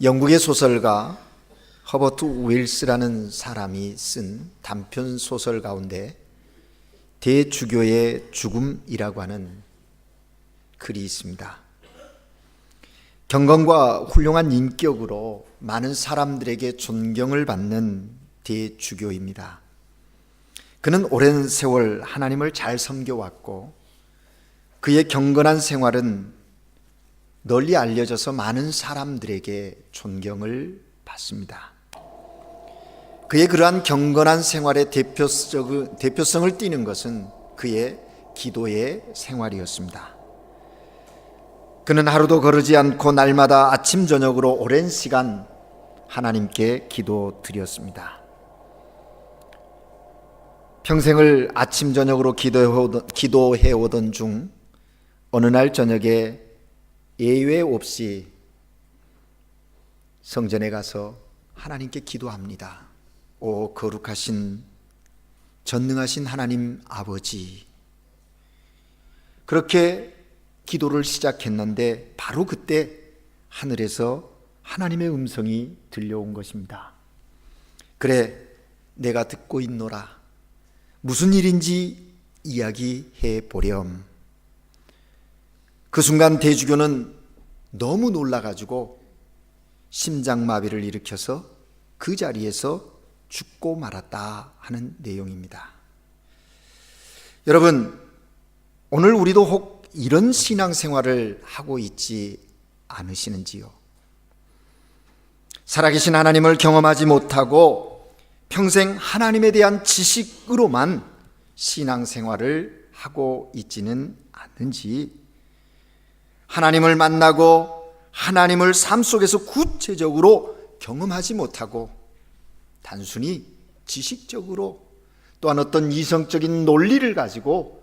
영국의 소설가 허버트 윌스라는 사람이 쓴 단편 소설 가운데 대주교의 죽음이라고 하는 글이 있습니다. 경건과 훌륭한 인격으로 많은 사람들에게 존경을 받는 대주교입니다. 그는 오랜 세월 하나님을 잘 섬겨왔고 그의 경건한 생활은 널리 알려져서 많은 사람들에게 존경을 받습니다. 그의 그러한 경건한 생활의 대표성을 띠는 것은 그의 기도의 생활이었습니다. 그는 하루도 거르지 않고 날마다 아침 저녁으로 오랜 시간 하나님께 기도드렸습니다. 평생을 아침 저녁으로 기도해오던 중 어느 날 저녁에 예외 없이 성전에 가서 하나님께 기도합니다. 오 거룩하신 전능하신 하나님 아버지, 그렇게 기도를 시작했는데 바로 그때 하늘에서 하나님의 음성이 들려온 것입니다. 그래, 내가 듣고 있노라. 무슨 일인지 이야기해 보렴. 그 순간 대주교는 너무 놀라가지고 심장마비를 일으켜서 그 자리에서 죽고 말았다 하는 내용입니다. 여러분, 오늘 우리도 혹 이런 신앙생활을 하고 있지 않으시는지요? 살아계신 하나님을 경험하지 못하고 평생 하나님에 대한 지식으로만 신앙생활을 하고 있지는 않는지, 하나님을 만나고 하나님을 삶 속에서 구체적으로 경험하지 못하고 단순히 지식적으로 또한 어떤 이성적인 논리를 가지고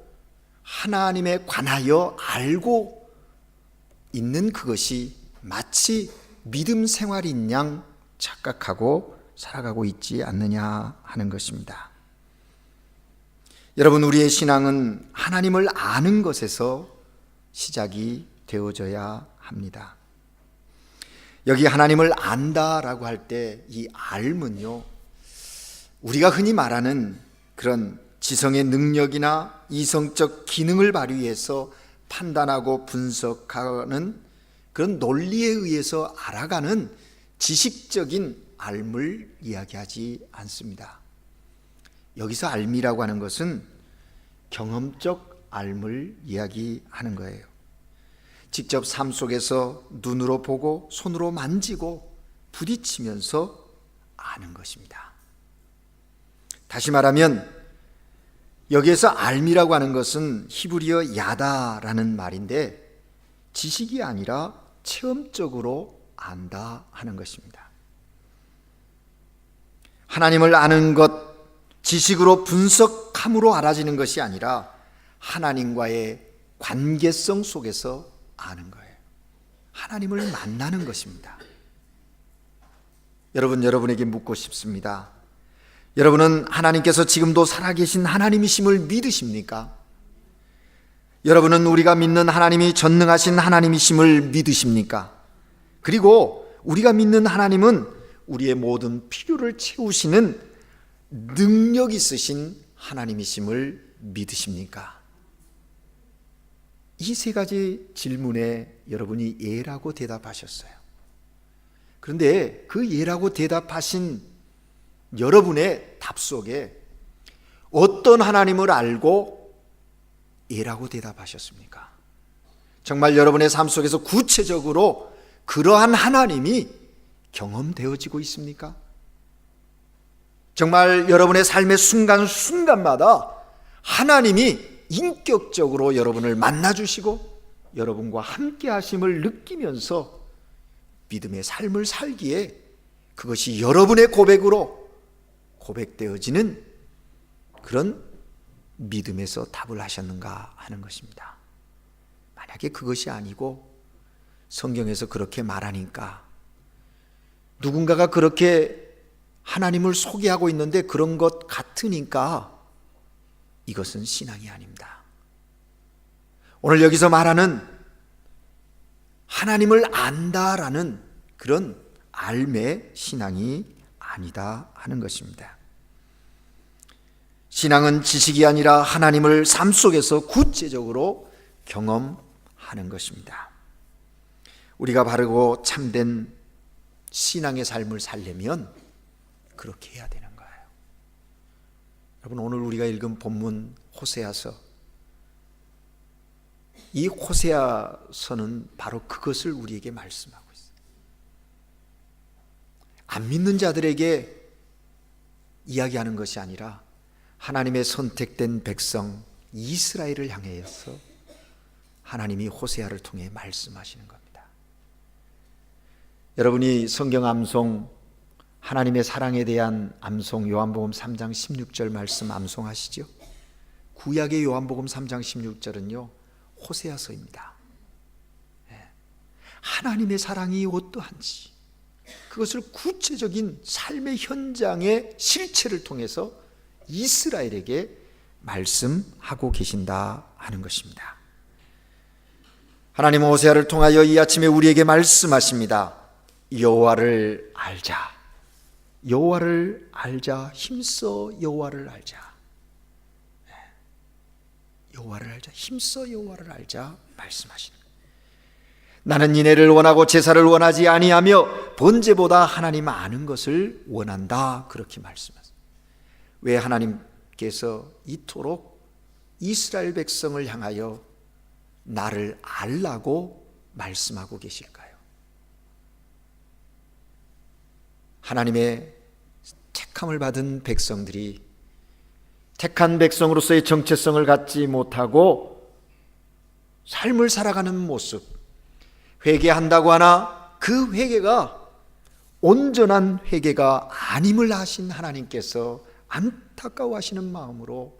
하나님에 관하여 알고 있는 그것이 마치 믿음 생활인 양 착각하고 살아가고 있지 않느냐 하는 것입니다. 여러분, 우리의 신앙은 하나님을 아는 것에서 시작이 되어져야 합니다. 여기 하나님을 안다라고 할 때 이 알면요, 우리가 흔히 말하는 그런 지성의 능력이나 이성적 기능을 발휘해서 판단하고 분석하는 그런 논리에 의해서 알아가는 지식적인 알물 이야기하지 않습니다. 여기서 알미라고 하는 것은 경험적 알물 이야기하는 거예요. 직접 삶 속에서 눈으로 보고 손으로 만지고 부딪히면서 아는 것입니다. 다시 말하면 여기에서 알미라고 하는 것은 히브리어 야다라는 말인데 지식이 아니라 체험적으로 안다 하는 것입니다. 하나님을 아는 것, 지식으로 분석함으로 알아지는 것이 아니라 하나님과의 관계성 속에서 아는 거예요. 하나님을 만나는 것입니다. 여러분에게 묻고 싶습니다. 여러분은 하나님께서 지금도 살아계신 하나님이심을 믿으십니까? 여러분은 우리가 믿는 하나님이 전능하신 하나님이심을 믿으십니까? 그리고 우리가 믿는 하나님은 우리의 모든 필요를 채우시는 능력 있으신 하나님이심을 믿으십니까? 이 세 가지 질문에 여러분이 예라고 대답하셨어요. 그런데 그 예라고 대답하신 여러분의 답 속에 어떤 하나님을 알고 예라고 대답하셨습니까? 정말 여러분의 삶 속에서 구체적으로 그러한 하나님이 경험되어지고 있습니까? 정말 여러분의 삶의 순간순간마다 하나님이 인격적으로 여러분을 만나주시고 여러분과 함께 하심을 느끼면서 믿음의 삶을 살기에 그것이 여러분의 고백으로 고백되어지는 그런 믿음에서 답을 하셨는가 하는 것입니다. 만약에 그것이 아니고 성경에서 그렇게 말하니까, 누군가가 그렇게 하나님을 소개하고 있는데 그런 것 같으니까 이것은 신앙이 아닙니다. 오늘 여기서 말하는 하나님을 안다라는 그런 삶의 신앙이 아니다 하는 것입니다. 신앙은 지식이 아니라 하나님을 삶 속에서 구체적으로 경험하는 것입니다. 우리가 바르고 참된 신앙의 삶을 살려면 그렇게 해야 되는 거예요. 여러분, 오늘 우리가 읽은 본문 호세아서, 이 호세아서는 바로 그것을 우리에게 말씀하고 있어요. 안 믿는 자들에게 이야기하는 것이 아니라 하나님의 선택된 백성 이스라엘을 향해서 하나님이 호세아를 통해 말씀하시는 겁니다. 여러분이 성경 암송, 하나님의 사랑에 대한 암송, 요한복음 3장 16절 말씀 암송하시죠? 구약의 요한복음 3장 16절은요 호세아서입니다. 하나님의 사랑이 어떠한지 그것을 구체적인 삶의 현장의 실체를 통해서 이스라엘에게 말씀하고 계신다 하는 것입니다. 하나님은 호세아를 통하여 이 아침에 우리에게 말씀하십니다. 여호와를 알자. 여호와를 알자. 힘써 여호와를 알자. 여호와를 알자. 힘써 여호와를 알자 말씀하시는 거예요. 나는 인애를 원하고 제사를 원하지 아니하며 번제보다 하나님 아는 것을 원한다. 그렇게 말씀하세요. 왜 하나님께서 이토록 이스라엘 백성을 향하여 나를 알라고 말씀하고 계실까요? 하나님의 택함을 받은 백성들이 택한 백성으로서의 정체성을 갖지 못하고 삶을 살아가는 모습, 회개한다고 하나 그 회개가 온전한 회개가 아님을 아신 하나님께서 안타까워하시는 마음으로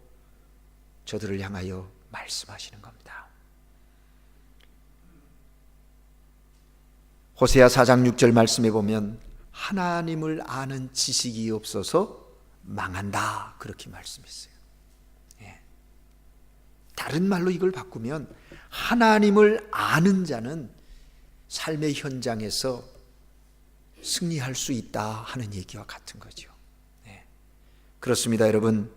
저들을 향하여 말씀하시는 겁니다. 호세아 4장 6절 말씀해 보면 하나님을 아는 지식이 없어서 망한다 그렇게 말씀했어요. 다른 말로 이걸 바꾸면 하나님을 아는 자는 삶의 현장에서 승리할 수 있다 하는 얘기와 같은 거죠. 그렇습니다, 여러분.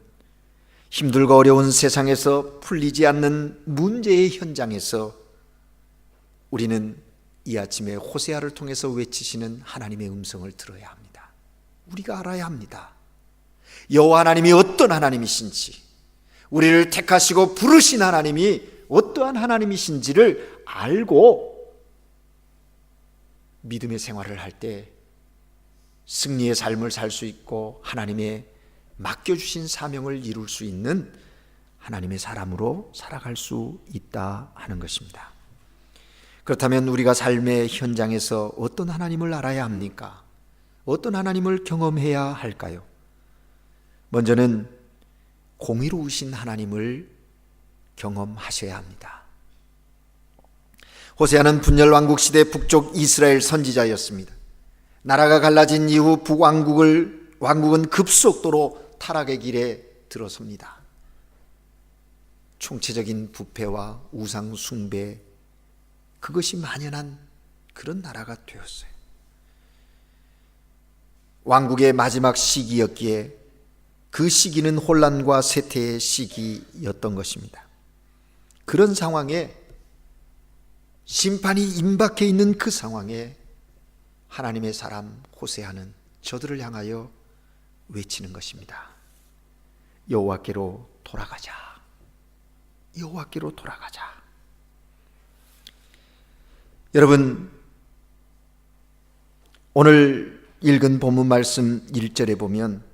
힘들고 어려운 세상에서 풀리지 않는 문제의 현장에서 우리는 이 아침에 호세아를 통해서 외치시는 하나님의 음성을 들어야 합니다. 우리가 알아야 합니다. 여호와 하나님이 어떤 하나님이신지, 우리를 택하시고 부르신 하나님이 어떠한 하나님이신지를 알고 믿음의 생활을 할 때 승리의 삶을 살 수 있고 하나님의 맡겨주신 사명을 이룰 수 있는 하나님의 사람으로 살아갈 수 있다 하는 것입니다. 그렇다면 우리가 삶의 현장에서 어떤 하나님을 알아야 합니까? 어떤 하나님을 경험해야 할까요? 먼저는 공의로우신 하나님을 경험하셔야 합니다. 호세아는 분열왕국 시대 북쪽 이스라엘 선지자였습니다. 나라가 갈라진 이후 북왕국은 급속도로 타락의 길에 들어섭니다. 총체적인 부패와 우상 숭배, 그것이 만연한 그런 나라가 되었어요. 왕국의 마지막 시기였기에 그 시기는 혼란과 쇠퇴의 시기였던 것입니다. 그런 상황에, 심판이 임박해 있는 그 상황에 하나님의 사람 호세아는 저들을 향하여 외치는 것입니다. 여호와께로 돌아가자. 여호와께로 돌아가자. 여러분, 오늘 읽은 본문 말씀 1절에 보면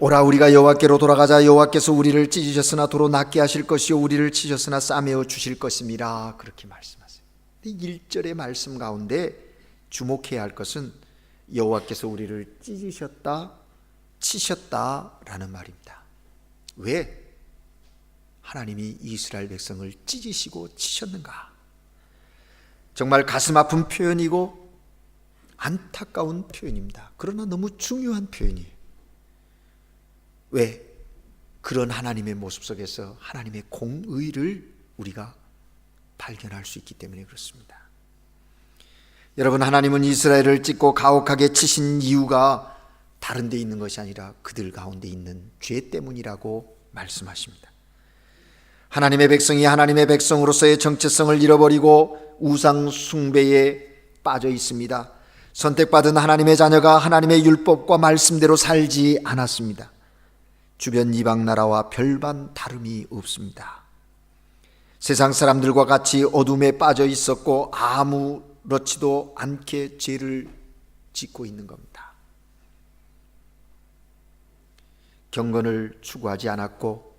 오라 우리가 여호와께로 돌아가자. 여호와께서 우리를 찢으셨으나 도로 낫게 하실 것이요 우리를 치셨으나 싸매어 주실 것임이라. 그렇게 말씀하세요. 1절의 말씀 가운데 주목해야 할 것은 여호와께서 우리를 찢으셨다, 치셨다라는 말입니다. 왜 하나님이 이스라엘 백성을 찢으시고 치셨는가? 정말 가슴 아픈 표현이고 안타까운 표현입니다. 그러나 너무 중요한 표현이에요. 왜? 그런 하나님의 모습 속에서 하나님의 공의를 우리가 발견할 수 있기 때문에 그렇습니다. 여러분, 하나님은 이스라엘을 찢고 가혹하게 치신 이유가 다른 데 있는 것이 아니라 그들 가운데 있는 죄 때문이라고 말씀하십니다. 하나님의 백성이 하나님의 백성으로서의 정체성을 잃어버리고 우상 숭배에 빠져 있습니다. 선택받은 하나님의 자녀가 하나님의 율법과 말씀대로 살지 않았습니다. 주변 이방 나라와 별반 다름이 없습니다. 세상 사람들과 같이 어둠에 빠져 있었고 아무렇지도 않게 죄를 짓고 있는 겁니다. 경건을 추구하지 않았고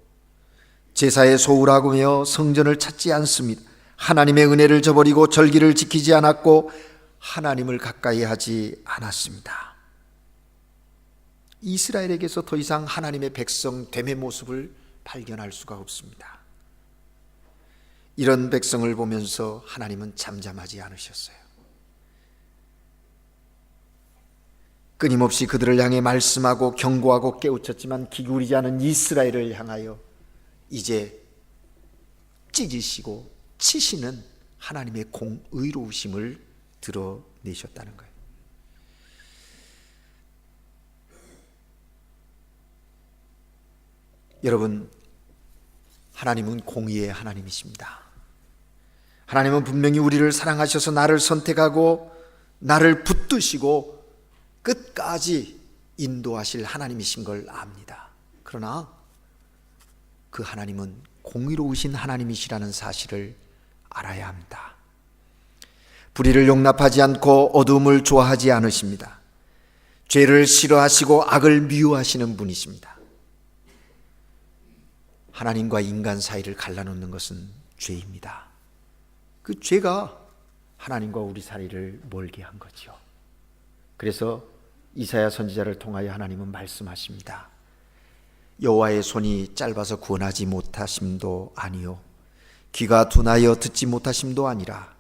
제사에 소홀하며 성전을 찾지 않습니다. 하나님의 은혜를 저버리고 절기를 지키지 않았고 하나님을 가까이 하지 않았습니다. 이스라엘에게서 더 이상 하나님의 백성됨의 모습을 발견할 수가 없습니다. 이런 백성을 보면서 하나님은 잠잠하지 않으셨어요. 끊임없이 그들을 향해 말씀하고 경고하고 깨우쳤지만 기울이지 않은 이스라엘을 향하여 이제 찢으시고 치시는 하나님의 공의로우심을 드러내셨다는 거예요. 여러분, 하나님은 공의의 하나님이십니다. 하나님은 분명히 우리를 사랑하셔서 나를 선택하고 나를 붙드시고 끝까지 인도하실 하나님이신 걸 압니다. 그러나 그 하나님은 공의로우신 하나님이시라는 사실을 알아야 합니다. 불의를 용납하지 않고 어둠을 좋아하지 않으십니다. 죄를 싫어하시고 악을 미워하시는 분이십니다. 하나님과 인간 사이를 갈라놓는 것은 죄입니다. 그 죄가 하나님과 우리 사이를 멀게 한 거죠. 그래서 이사야 선지자를 통하여 하나님은 말씀하십니다. 여호와의 손이 짧아서 구원하지 못하심도 아니요 귀가 둔하여 듣지 못하심도 아니라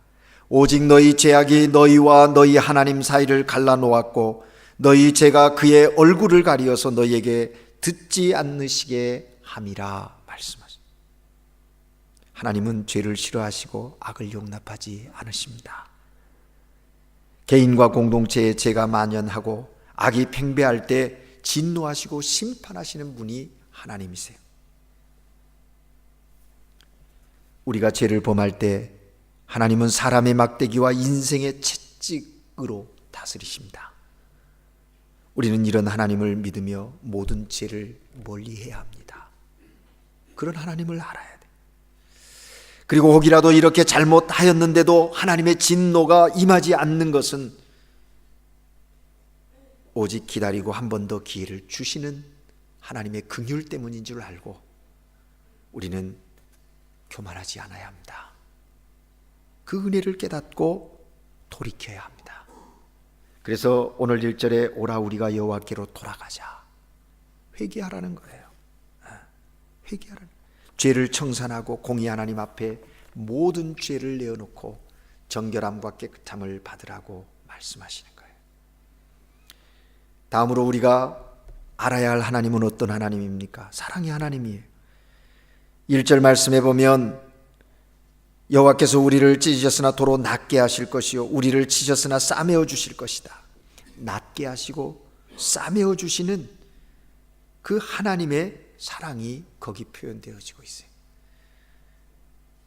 오직 너희 죄악이 너희와 너희 하나님 사이를 갈라놓았고 너희 죄가 그의 얼굴을 가리어서 너희에게 듣지 않으시게 함이라 말씀하십니다. 하나님은 죄를 싫어하시고 악을 용납하지 않으십니다. 개인과 공동체에 죄가 만연하고 악이 팽배할 때 진노하시고 심판하시는 분이 하나님이세요. 우리가 죄를 범할 때 하나님은 사람의 막대기와 인생의 채찍으로 다스리십니다. 우리는 이런 하나님을 믿으며 모든 죄를 멀리해야 합니다. 그런 하나님을 알아야 돼. 그리고 혹이라도 이렇게 잘못하였는데도 하나님의 진노가 임하지 않는 것은 오직 기다리고 한 번 더 기회를 주시는 하나님의 긍휼 때문인 줄 알고 우리는 교만하지 않아야 합니다. 그 은혜를 깨닫고 돌이켜야 합니다. 그래서 오늘 1절에 오라 우리가 여호와께로 돌아가자, 회개하라는 거예요. 회개하라는, 죄를 청산하고 공의 하나님 앞에 모든 죄를 내어놓고 정결함과 깨끗함을 받으라고 말씀하시는 거예요. 다음으로 우리가 알아야 할 하나님은 어떤 하나님입니까? 사랑의 하나님이에요. 1절 말씀해 보면 여호와께서 우리를 찢으셨으나 도로 낫게 하실 것이요 우리를 치셨으나 싸매어 주실 것이다. 낫게 하시고 싸매어 주시는 그 하나님의 사랑이 거기 표현되어지고 있어요.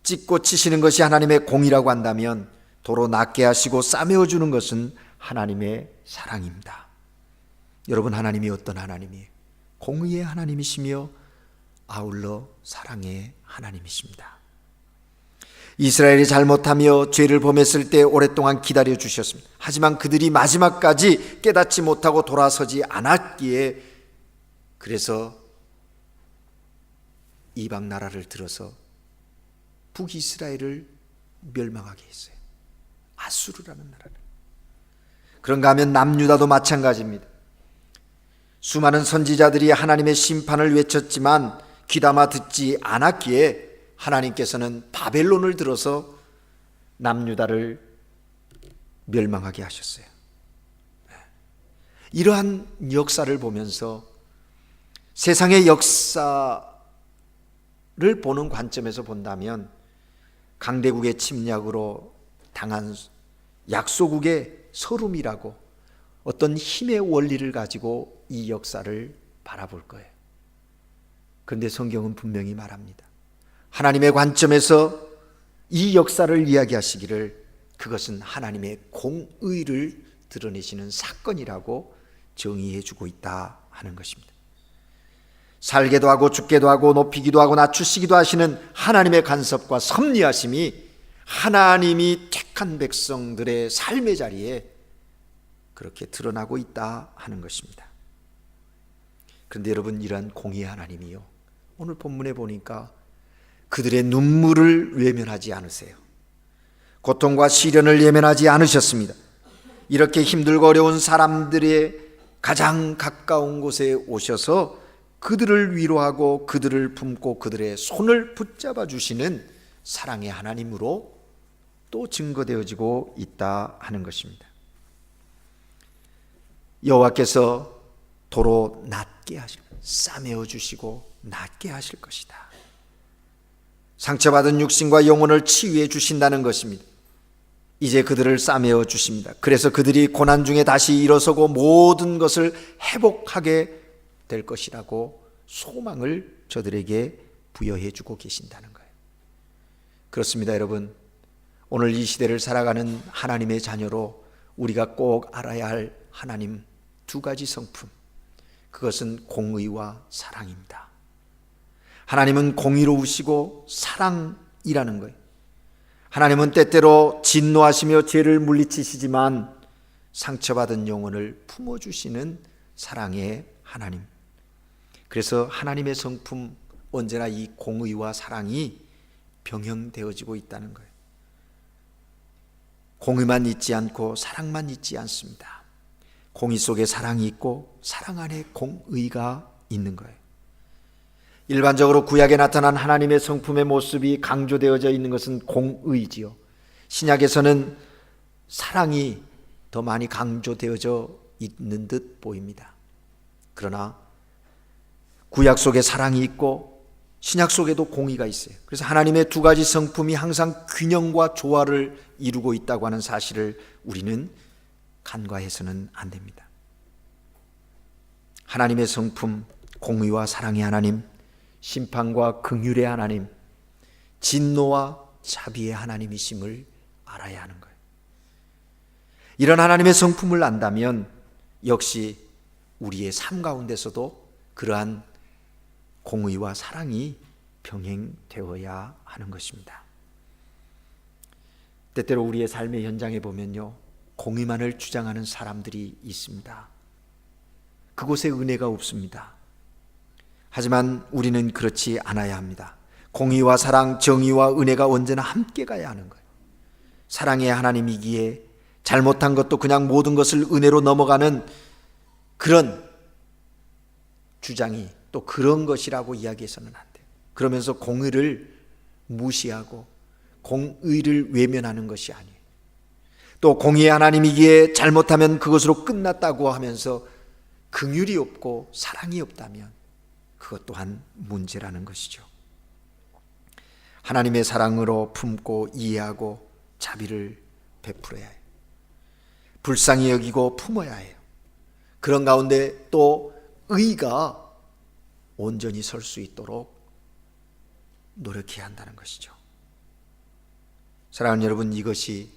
찢고 치시는 것이 하나님의 공이라고 한다면 도로 낫게 하시고 싸매어 주는 것은 하나님의 사랑입니다. 여러분, 하나님이 어떤 하나님이에요? 공의의 하나님이시며 아울러 사랑의 하나님이십니다. 이스라엘이 잘못하며 죄를 범했을 때 오랫동안 기다려 주셨습니다. 하지만 그들이 마지막까지 깨닫지 못하고 돌아서지 않았기에 그래서 이방 나라를 들어서 북이스라엘을 멸망하게 했어요. 아수르라는 나라를. 그런가 하면 남유다도 마찬가지입니다. 수많은 선지자들이 하나님의 심판을 외쳤지만 귀담아 듣지 않았기에 하나님께서는 바벨론을 들어서 남유다를 멸망하게 하셨어요. 이러한 역사를 보면서 세상의 역사를 보는 관점에서 본다면 강대국의 침략으로 당한 약소국의 서름이라고 어떤 힘의 원리를 가지고 이 역사를 바라볼 거예요. 그런데 성경은 분명히 말합니다. 하나님의 관점에서 이 역사를 이야기하시기를 그것은 하나님의 공의를 드러내시는 사건이라고 정의해 주고 있다 하는 것입니다. 살게도 하고 죽게도 하고 높이기도 하고 낮추시기도 하시는 하나님의 간섭과 섭리하심이 하나님이 택한 백성들의 삶의 자리에 그렇게 드러나고 있다 하는 것입니다. 그런데 여러분, 이러한 공의의 하나님이요, 오늘 본문에 보니까 그들의 눈물을 외면하지 않으세요. 고통과 시련을 외면하지 않으셨습니다. 이렇게 힘들고 어려운 사람들의 가장 가까운 곳에 오셔서 그들을 위로하고 그들을 품고 그들의 손을 붙잡아 주시는 사랑의 하나님으로 또 증거되어지고 있다 하는 것입니다. 여호와께서 도로 낫게 하실, 싸매어 주시고 낫게 하실 것이다. 상처받은 육신과 영혼을 치유해 주신다는 것입니다. 이제 그들을 싸매어 주십니다. 그래서 그들이 고난 중에 다시 일어서고 모든 것을 회복하게 될 것이라고 소망을 저들에게 부여해 주고 계신다는 거예요. 그렇습니다, 여러분. 오늘 이 시대를 살아가는 하나님의 자녀로 우리가 꼭 알아야 할 하나님 두 가지 성품, 그것은 공의와 사랑입니다. 하나님은 공의로우시고 사랑이라는 거예요. 하나님은 때때로 진노하시며 죄를 물리치시지만 상처받은 영혼을 품어주시는 사랑의 하나님. 그래서 하나님의 성품, 언제나 이 공의와 사랑이 병행되어지고 있다는 거예요. 공의만 있지 않고 사랑만 있지 않습니다. 공의 속에 사랑이 있고 사랑 안에 공의가 있는 거예요. 일반적으로 구약에 나타난 하나님의 성품의 모습이 강조되어져 있는 것은 공의지요. 신약에서는 사랑이 더 많이 강조되어져 있는 듯 보입니다. 그러나 구약 속에 사랑이 있고 신약 속에도 공의가 있어요. 그래서 하나님의 두 가지 성품이 항상 균형과 조화를 이루고 있다고 하는 사실을 우리는 간과해서는 안 됩니다. 하나님의 성품, 공의와 사랑의 하나님, 심판과 긍휼의 하나님, 진노와 자비의 하나님이심을 알아야 하는 거예요. 이런 하나님의 성품을 안다면 역시 우리의 삶 가운데서도 그러한 공의와 사랑이 병행되어야 하는 것입니다. 때때로 우리의 삶의 현장에 보면요, 공의만을 주장하는 사람들이 있습니다. 그곳에 은혜가 없습니다. 하지만 우리는 그렇지 않아야 합니다. 공의와 사랑, 정의와 은혜가 언제나 함께 가야 하는 거예요. 사랑의 하나님이기에 잘못한 것도 그냥 모든 것을 은혜로 넘어가는 그런 주장이 또 그런 것이라고 이야기해서는 안 돼요. 그러면서 공의를 무시하고 공의를 외면하는 것이 아니에요. 또 공의의 하나님이기에 잘못하면 그것으로 끝났다고 하면서 긍휼이 없고 사랑이 없다면 그것 또한 문제라는 것이죠. 하나님의 사랑으로 품고 이해하고 자비를 베풀어야 해요. 불쌍히 여기고 품어야 해요. 그런 가운데 또 의가 온전히 설 수 있도록 노력해야 한다는 것이죠. 사랑하는 여러분, 이것이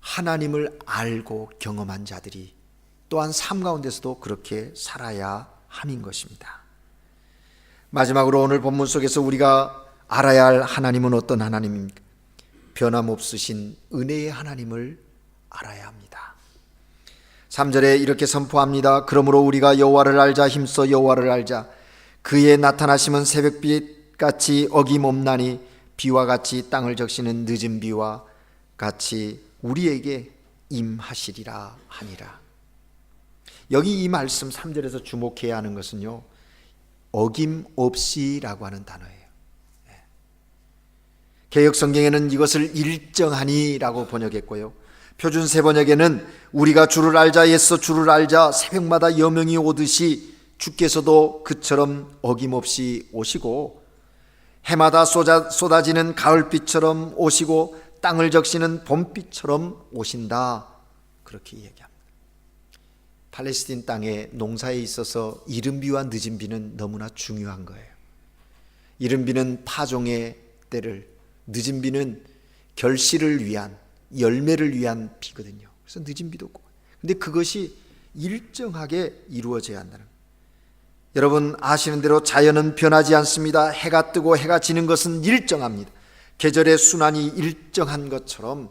하나님을 알고 경험한 자들이 또한 삶 가운데서도 그렇게 살아야 함인 것입니다. 마지막으로 오늘 본문 속에서 우리가 알아야 할 하나님은 어떤 하나님입니까? 변함없으신 은혜의 하나님을 알아야 합니다. 3절에 이렇게 선포합니다. 그러므로 우리가 여호와를 알자, 힘써 여호와를 알자. 그의 나타나심은 새벽빛같이 어김없나니 비와 같이 땅을 적시는 늦은 비와 같이 우리에게 임하시리라 하니라. 여기 이 말씀 3절에서 주목해야 하는 것은요, 어김없이라고 하는 단어예요. 개역성경에는 이것을 일정하니라고 번역했고요, 표준 세번역에는 우리가 주를 알자, 애써 주를 알자, 새벽마다 여명이 오듯이 주께서도 그처럼 어김없이 오시고 해마다 쏟아지는 가을빛처럼 오시고 땅을 적시는 봄비처럼 오신다. 그렇게 얘기합니다. 팔레스틴 땅의 농사에 있어서 이른 비와 늦은 비는 너무나 중요한 거예요. 이른 비는 파종의 때를, 늦은 비는 결실을 위한, 열매를 위한 비거든요. 그래서 늦은 비도 없고. 근데 그것이 일정하게 이루어져야 한다는 거예요. 여러분 아시는 대로 자연은 변하지 않습니다. 해가 뜨고 해가 지는 것은 일정합니다. 계절의 순환이 일정한 것처럼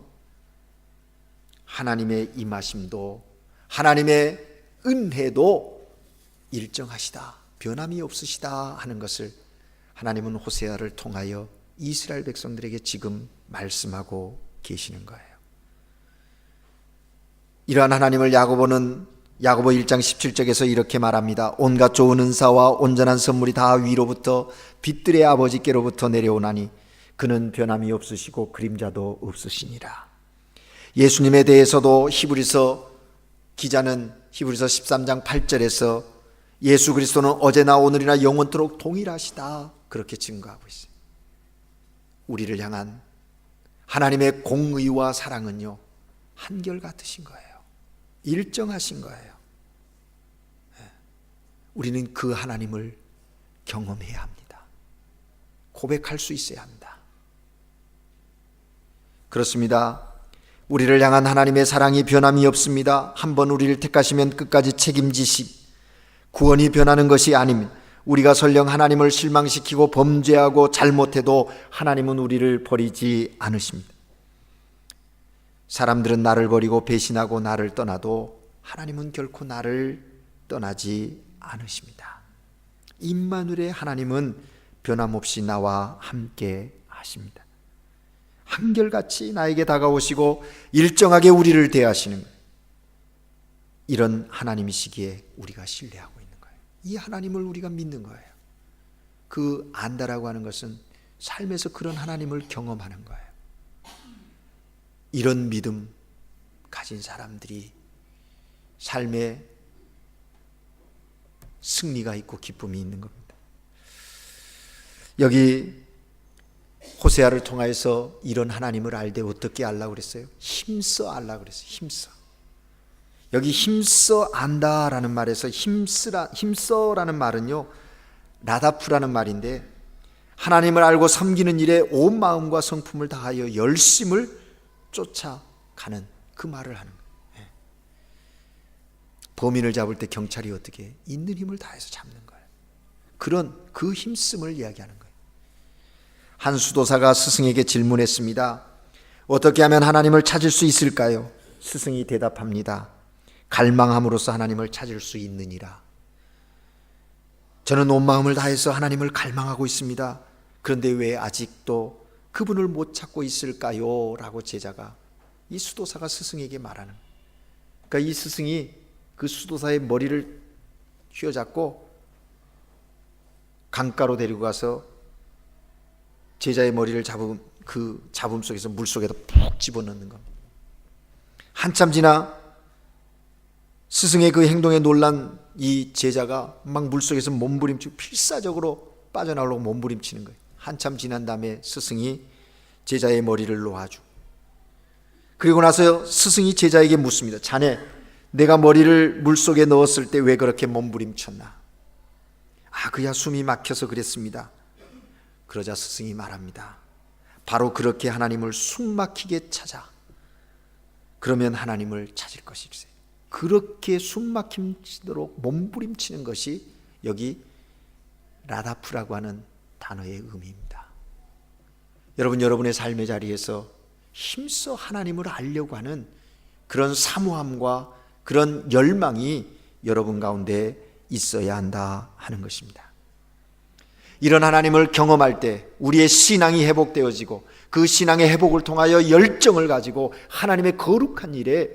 하나님의 임하심도, 하나님의 은혜도 일정하시다, 변함이 없으시다 하는 것을 하나님은 호세아를 통하여 이스라엘 백성들에게 지금 말씀하고 계시는 거예요. 이러한 하나님을 야고보는 야고보 1장 17절에서 이렇게 말합니다. 온갖 좋은 은사와 온전한 선물이 다 위로부터 빛들의 아버지께로부터 내려오나니 그는 변함이 없으시고 그림자도 없으시니라. 예수님에 대해서도 히브리서 기자는 히브리서 13장 8절에서 예수 그리스도는 어제나 오늘이나 영원토록 동일하시다 그렇게 증거하고 있어요. 우리를 향한 하나님의 공의와 사랑은요 한결같으신 거예요. 일정하신 거예요. 우리는 그 하나님을 경험해야 합니다. 고백할 수 있어야 합니다. 그렇습니다. 우리를 향한 하나님의 사랑이 변함이 없습니다. 한번 우리를 택하시면 끝까지 책임지심, 구원이 변하는 것이 아닙니다. 우리가 설령 하나님을 실망시키고 범죄하고 잘못해도 하나님은 우리를 버리지 않으십니다. 사람들은 나를 버리고 배신하고 나를 떠나도 하나님은 결코 나를 떠나지 않으십니다. 임마누엘의 하나님은 변함없이 나와 함께 하십니다. 한결같이 나에게 다가오시고 일정하게 우리를 대하시는 거예요. 이런 하나님이시기에 우리가 신뢰하고 있는 거예요. 이 하나님을 우리가 믿는 거예요. 그 안다라고 하는 것은 삶에서 그런 하나님을 경험하는 거예요. 이런 믿음 가진 사람들이 삶에 승리가 있고 기쁨이 있는 겁니다. 여기 호세아를 통해서 이런 하나님을 알되 어떻게 알라고 그랬어요? 힘써 알라고 그랬어요. 힘써. 여기 힘써 안다라는 말에서 힘써라는 말은요 라다프라는 말인데 하나님을 알고 섬기는 일에 온 마음과 성품을 다하여 열심을 쫓아가는 그 말을 하는 거예요. 범인을 잡을 때 경찰이 어떻게 해? 있는 힘을 다해서 잡는 거예요. 그런 그 힘씀을 이야기하는 거예요. 한 수도사가 스승에게 질문했습니다. 어떻게 하면 하나님을 찾을 수 있을까요? 스승이 대답합니다. 갈망함으로써 하나님을 찾을 수 있느니라. 저는 온 마음을 다해서 하나님을 갈망하고 있습니다. 그런데 왜 아직도 그분을 못 찾고 있을까요? 라고 제자가, 이 수도사가 스승에게 말하는 거예요. 그러니까 이 스승이 그 수도사의 머리를 휘어잡고 강가로 데리고 가서 제자의 머리를 잡은 그 잡음 속에서 물 속에다 푹 집어넣는 겁니다. 한참 지나 스승의 그 행동에 놀란 이 제자가 막 물속에서 몸부림치고 필사적으로 빠져나오려고 몸부림치는 거예요. 한참 지난 다음에 스승이 제자의 머리를 놓아주고, 그리고 나서 스승이 제자에게 묻습니다. 자네, 내가 머리를 물속에 넣었을 때 왜 그렇게 몸부림쳤나? 그야 숨이 막혀서 그랬습니다. 그러자 스승이 말합니다. 바로 그렇게 하나님을 숨 막히게 찾아. 그러면 하나님을 찾을 것일세. 그렇게 숨 막히도록 몸부림치는 것이 여기 라다프라고 하는 단어의 의미입니다. 여러분, 여러분의 삶의 자리에서 힘써 하나님을 알려고 하는 그런 사모함과 그런 열망이 여러분 가운데 있어야 한다 하는 것입니다. 이런 하나님을 경험할 때 우리의 신앙이 회복되어지고 그 신앙의 회복을 통하여 열정을 가지고 하나님의 거룩한 일에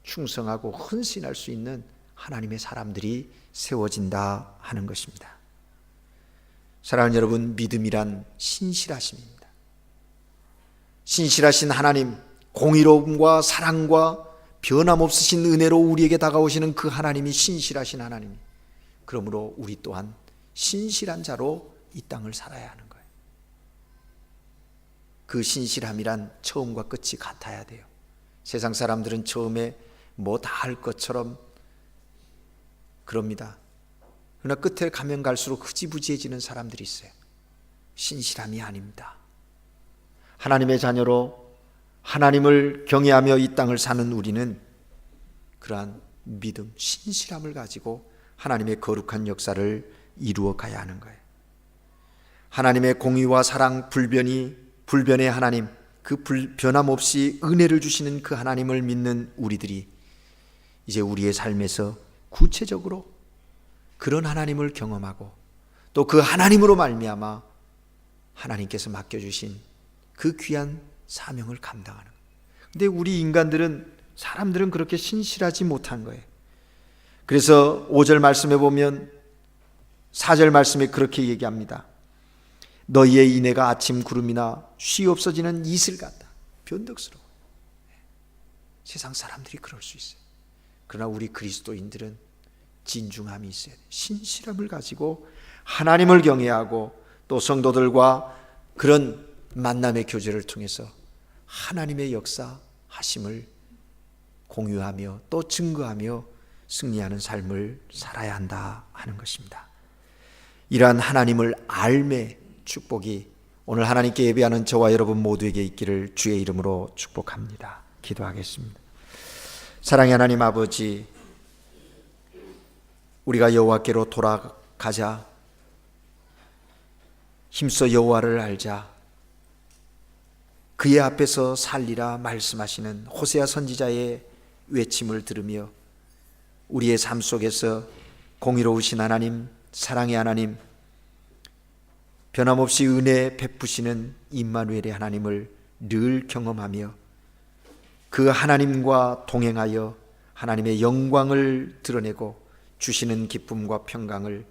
충성하고 헌신할 수 있는 하나님의 사람들이 세워진다 하는 것입니다. 사랑하는 여러분, 믿음이란 신실하심입니다. 신실하신 하나님, 공의로움과 사랑과 변함없으신 은혜로 우리에게 다가오시는 그 하나님이 신실하신 하나님. 그러므로 우리 또한 신실한 자로 이 땅을 살아야 하는 거예요. 그 신실함이란 처음과 끝이 같아야 돼요. 세상 사람들은 처음에 뭐 다 할 것처럼 그럽니다. 그러나 끝에 가면 갈수록 흐지부지해지는 사람들이 있어요. 신실함이 아닙니다. 하나님의 자녀로 하나님을 경외하며 이 땅을 사는 우리는 그러한 믿음, 신실함을 가지고 하나님의 거룩한 역사를 이루어 가야 하는 거예요. 하나님의 공의와 사랑, 불변의 하나님, 그 변함없이 은혜를 주시는 그 하나님을 믿는 우리들이 이제 우리의 삶에서 구체적으로 그런 하나님을 경험하고 또 그 하나님으로 말미암아 하나님께서 맡겨주신 그 귀한 사명을 감당하는 거예요. 근데 우리 인간들은, 사람들은 그렇게 신실하지 못한 거예요. 그래서 5절 말씀에 보면 4절 말씀에 그렇게 얘기합니다. 너희의 인애가 아침 구름이나 쉬 없어지는 이슬 같다. 변덕스러워. 세상 사람들이 그럴 수 있어요. 그러나 우리 그리스도인들은 진중함이 있어야 돼요. 신실함을 가지고 하나님을 경외하고 또 성도들과 그런 만남의 교제를 통해서 하나님의 역사하심을 공유하며 또 증거하며 승리하는 삶을 살아야 한다 하는 것입니다. 이러한 하나님을 알매 축복이 오늘 하나님께 예배하는 저와 여러분 모두에게 있기를 주의 이름으로 축복합니다. 기도하겠습니다. 사랑의 하나님 아버지, 우리가 여호와께로 돌아가자, 힘써 여호와를 알자, 그의 앞에서 살리라 말씀하시는 호세아 선지자의 외침을 들으며 우리의 삶 속에서 공의로우신 하나님, 사랑의 하나님, 변함없이 은혜 베푸시는 임마누엘의 하나님을 늘 경험하며 그 하나님과 동행하여 하나님의 영광을 드러내고 주시는 기쁨과 평강을,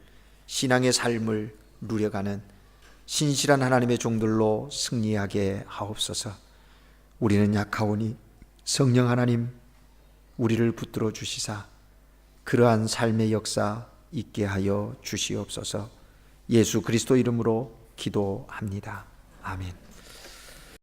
신앙의 삶을 누려가는 신실한 하나님의 종들로 승리하게 하옵소서. 우리는 약하오니 성령 하나님 우리를 붙들어 주시사 그러한 삶의 역사 있게 하여 주시옵소서. 예수 그리스도 이름으로 기도합니다. 아멘.